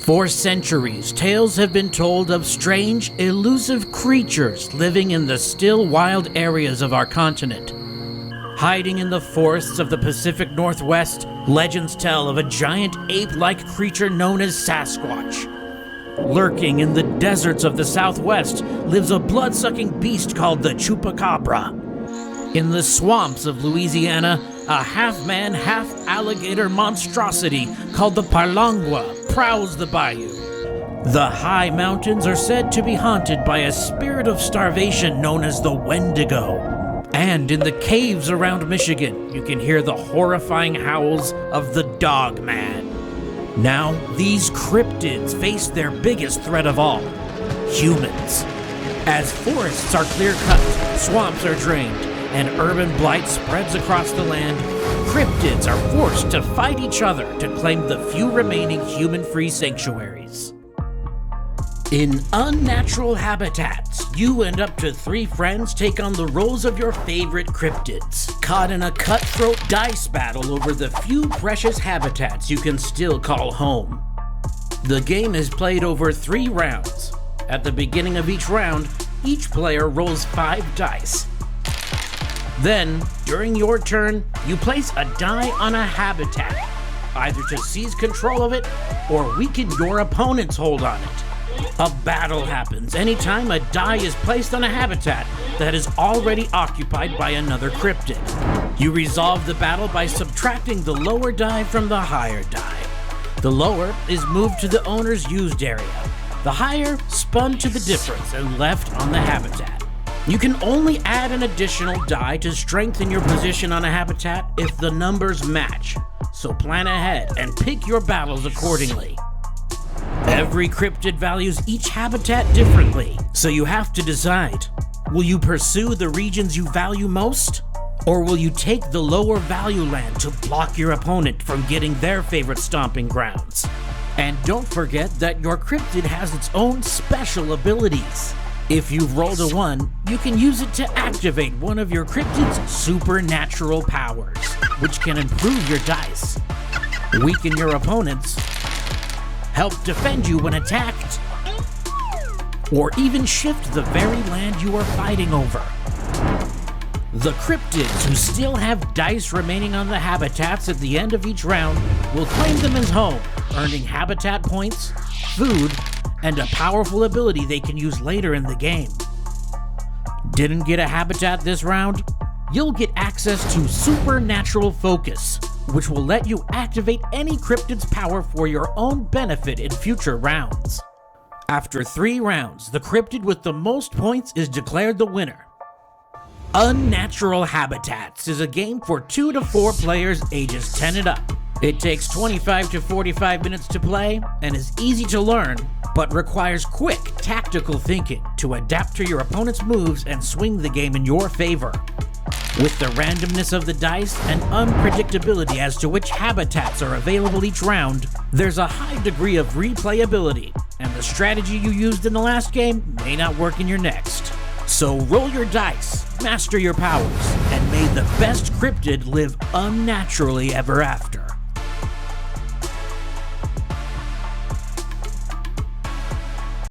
For centuries, tales have been told of strange, elusive creatures living in the still wild areas of our continent. Hiding in the forests of the Pacific Northwest, legends tell of a giant ape-like creature known as Sasquatch. Lurking in the deserts of the Southwest lives a blood-sucking beast called the Chupacabra. In the swamps of Louisiana, a half-man, half-alligator monstrosity called the Parlangua prowls the bayou. The high mountains are said to be haunted by a spirit of starvation known as the Wendigo. And in the caves around Michigan, you can hear the horrifying howls of the Dogman. Now, these cryptids face their biggest threat of all: humans. As forests are clear-cut, swamps are drained, and urban blight spreads across the land, cryptids are forced to fight each other to claim the few remaining human-free sanctuaries. In unnatural habitats, you and up to 3 friends take on the roles of your favorite cryptids, caught in a cutthroat dice battle over the few precious habitats you can still call home. The game is played over 3 rounds. At the beginning of each round, each player rolls 5 dice. Then, during your turn, you place a die on a habitat, either to seize control of it or weaken your opponent's hold on it. A battle happens anytime a die is placed on a habitat that is already occupied by another cryptid. You resolve the battle by subtracting the lower die from the higher die. The lower is moved to the owner's used area. The higher spun to the difference and left on the habitat. You can only add an additional die to strengthen your position on a habitat if the numbers match, so plan ahead and pick your battles accordingly. Every cryptid values each habitat differently, so you have to decide. Will you pursue the regions you value most? Or will you take the lower value land to block your opponent from getting their favorite stomping grounds? And don't forget that your cryptid has its own special abilities. If you've rolled a 1, you can use it to activate one of your cryptid's supernatural powers, which can improve your dice, weaken your opponents, help defend you when attacked, or even shift the very land you are fighting over. The cryptids who still have dice remaining on the habitats at the end of each round will claim them as home, earning habitat points, food, and a powerful ability they can use later in the game. Didn't get a habitat this round? You'll get access to Supernatural Focus, which will let you activate any cryptid's power for your own benefit in future rounds. After 3 rounds, the cryptid with the most points is declared the winner. Unnatural Habitats is a game for 2 to 4 players ages 10 and up. It takes 25 to 45 minutes to play and is easy to learn, but requires quick, tactical thinking to adapt to your opponent's moves and swing the game in your favor. With the randomness of the dice and unpredictability as to which habitats are available each round, there's a high degree of replayability, and the strategy you used in the last game may not work in your next. So roll your dice, master your powers, and may the best cryptid live unnaturally ever after.